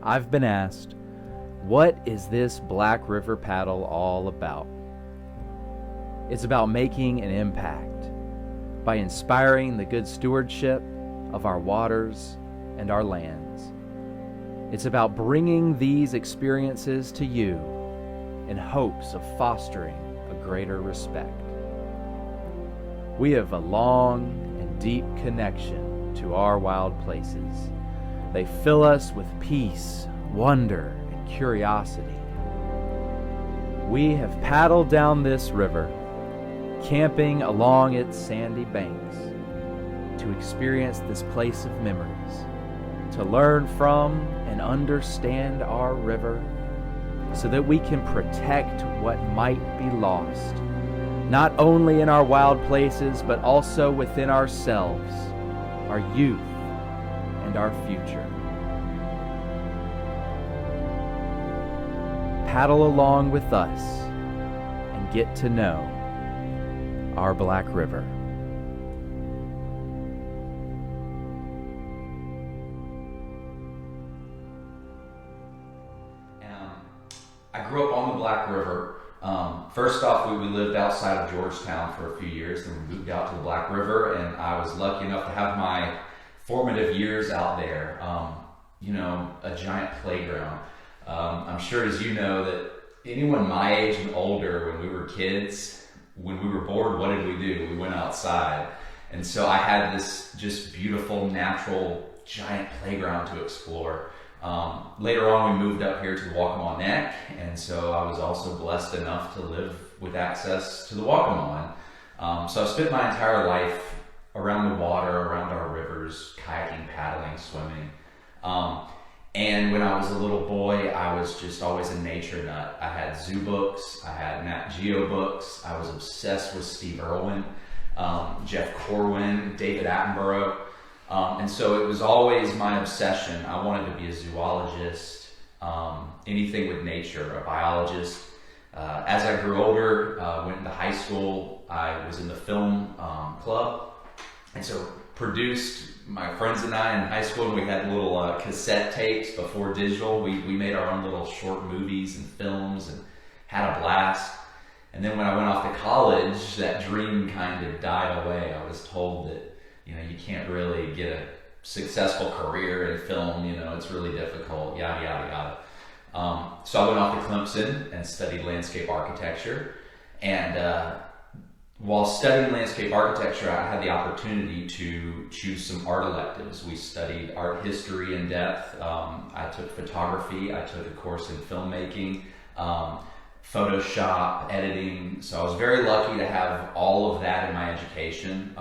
I've been asked, what is this Black River paddle all about? It's about making an impact by inspiring the good stewardship of our waters and our lands. It's about bringing these experiences to you in hopes of fostering a greater respect. We have a long and deep connection to our wild places. They fill us with peace, wonder, and curiosity. We have paddled down this river, camping along its sandy banks, to experience this place of memories, to learn from and understand our river, so that we can protect what might be lost, not only in our wild places, but also within ourselves, our youth, and our future. Paddle along with us and get to know our Black River. I grew up on the Black River. First off, we lived outside of Georgetown for a few years, then we moved out to the Black River, and I was lucky enough to have my formative years out there. A giant playground. I'm sure, as you know, that anyone my age and older, when we were kids, when we were bored, what did we do? We went outside. And so I had this just beautiful, natural, giant playground to explore. Later on, we moved up here to the Waccamaw Neck, and so I was also blessed enough to live with access to the Waccamaw. So I've spent my entire life around the water, around our rivers, kayaking, paddling, swimming. And when I was a little boy, I was just always a nature nut. I had zoo books, I had Nat Geo books, I was obsessed with Steve Irwin, Jeff Corwin, David Attenborough. And so it was always my obsession. I wanted to be a zoologist, anything with nature, a biologist. As I grew older, went into high school, I was in the film club, and so produced, my friends and I in high school, and we had little cassette tapes before digital. We made our own little short movies and films and had a blast. And then when I went off to college, that dream kind of died away. I was told that you can't really get a successful career in film, it's really difficult, yada, yada, yada. So I went off to Clemson and studied landscape architecture. And while studying landscape architecture, I had the opportunity to choose some art electives. We studied art history in depth. I took photography. I took a course in filmmaking, Photoshop, editing. So I was very lucky to have all of that in my education.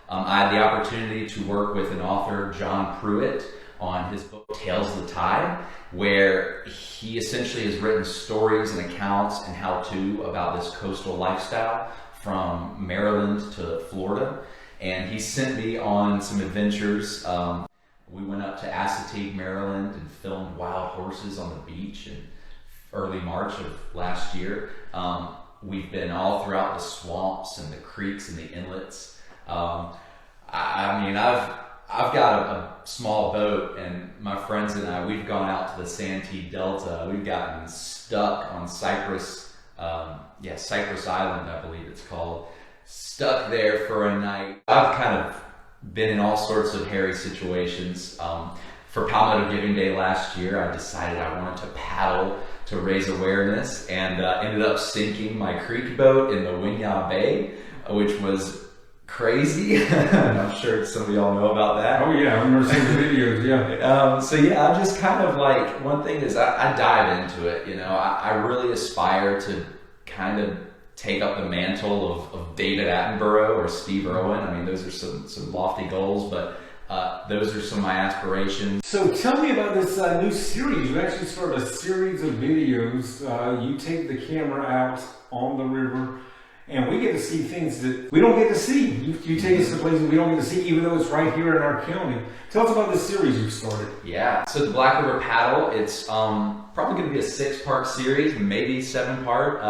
I had the opportunity to work with an author, John Pruitt, on his book Tales of the Tide, where he essentially has written stories and accounts and how-to about this coastal lifestyle from Maryland to Florida. And he sent me on some adventures. We went up to Assateague, Maryland, and filmed wild horses on the beach in early March of last year. We've been all throughout the swamps and the creeks and the inlets. I've got a small boat, and my friends and I, we've gone out to the Santee Delta. We've gotten stuck on Cypress Island, I believe it's called. Stuck there for a night. I've kind of been in all sorts of hairy situations. For Palmetto Giving Day last year, I decided I wanted to paddle to raise awareness, and ended up sinking my creek boat in the Winyah Bay, which was crazy. I'm sure some of y'all know about that. Oh yeah, I remember seeing the videos, yeah. So yeah, I'm just kind of like, one thing is I dive into it, you know. I really aspire to kind of take up the mantle of David Attenborough or Steve Irwin. I mean, those are some lofty goals, but those are some of my aspirations. So tell me about this new series. You actually started a series of videos. You take the camera out on the river, and we get to see things that we don't get to see. You take us to places we don't get to see, even though it's right here in our county. Tell us about this series you've started. Yeah, so the Black River Paddle, it's probably going to be a 6-part series, maybe 7-part.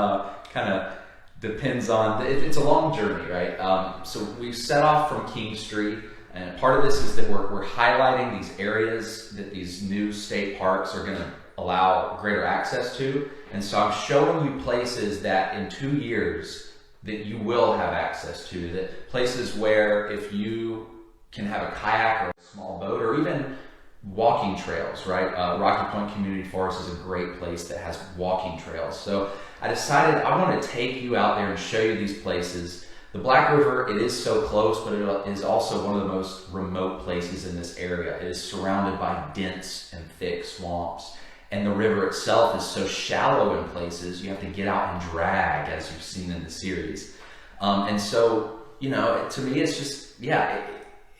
Kind of depends on, it's a long journey, right? So we've set off from King Street, and part of this is that we're highlighting these areas that these new state parks are going to allow greater access to. And so I'm showing you places that in 2 years that you will have access to, that places where if you can have a kayak or a small boat or even walking trails, right? Rocky Point Community Forest is a great place that has walking trails. So I decided I want to take you out there and show you these places. The Black River, it is so close, but it is also one of the most remote places in this area. It is surrounded by dense and thick swamps. And the river itself is so shallow in places, you have to get out and drag, as you've seen in the series. And so, you know, to me, it's just, yeah,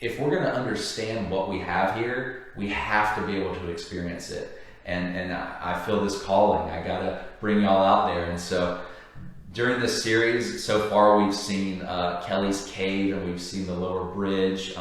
if we're going to understand what we have here, we have to be able to experience it. And I feel this calling. I got to bring y'all out there. And so during this series, so far we've seen Kelly's Cave and we've seen the Lower Bridge.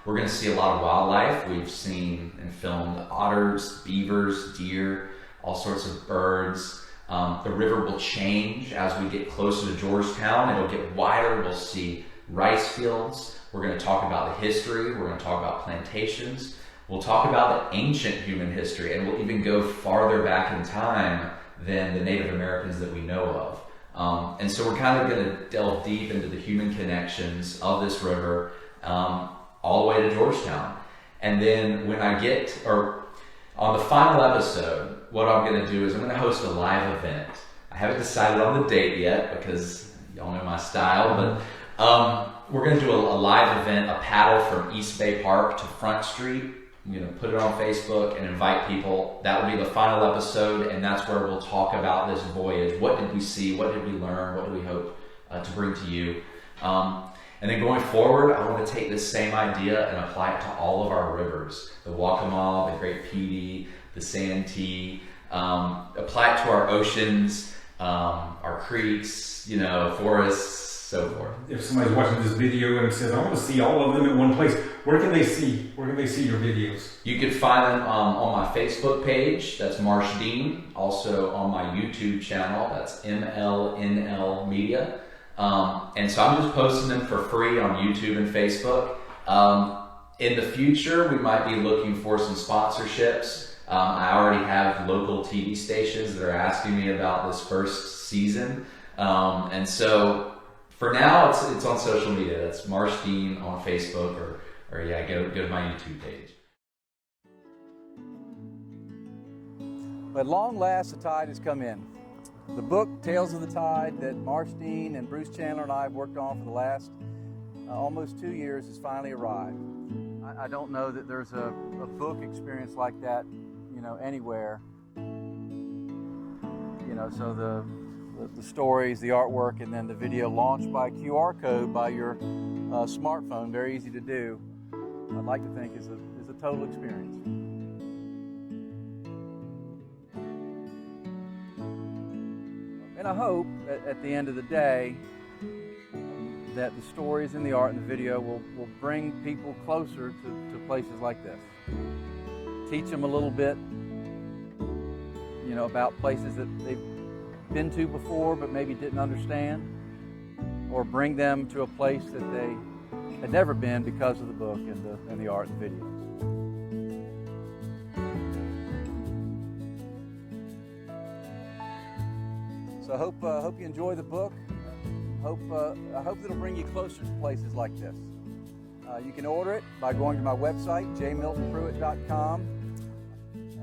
We're going to see a lot of wildlife. We've seen and filmed otters, beavers, deer, all sorts of birds. The river will change as we get closer to Georgetown. It'll get wider. We'll see rice fields. We're going to talk about the history. We're going to talk about plantations. We'll talk about the ancient human history, and we'll even go farther back in time than the Native Americans that we know of. And so we're kind of going to delve deep into the human connections of this river, all the way to Georgetown. And then when I get, or on the final episode, what I'm going to do is I'm going to host a live event. I haven't decided on the date yet because y'all know my style, but we're going to do a live event, a paddle from East Bay Park to Front Street. I'm going to put it on Facebook and invite people. That will be the final episode, and that's where we'll talk about this voyage. What did we see? What did we learn? What do we hope to bring to you? And then going forward, I want to take this same idea and apply it to all of our rivers. The Waccamaw, the Great Peedy, the Santee. Apply it to our oceans, our creeks, you know, forests, so forth. If somebody's watching this video and says, I want to see all of them in one place, where can they see your videos? You can find them on my Facebook page, that's Marsh Dean. Also on my YouTube channel, that's MLNL Media. And so I'm just posting them for free on YouTube and Facebook. In the future, we might be looking for some sponsorships. I already have local TV stations that are asking me about this first season. And so for now, it's on social media. That's Marsh Dean on Facebook, or yeah, go to my YouTube page. At long last, the tide has come in. The book, Tales of the Tide, that Marsh Dean and Bruce Chandler and I have worked on for the last almost 2 years, has finally arrived. I don't know that there's a book experience like that, you know, anywhere. You know, so the stories, the artwork, and then the video launched by QR code by your smartphone, very easy to do. I'd like to think is a total experience. And I hope at the end of the day that the stories and the art and the video will bring people closer to places like this. Teach them a little bit, you know, about places that they've been to before but maybe didn't understand, or bring them to a place that they had never been because of the book and the art and the videos. So I hope you enjoy the book. I hope that it'll bring you closer to places like this. You can order it by going to my website, jmiltonpruitt.com.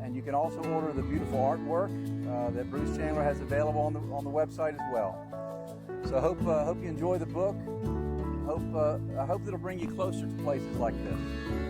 And you can also order the beautiful artwork that Bruce Chandler has available on the website as well. So I hope you enjoy the book. I hope it'll bring you closer to places like this.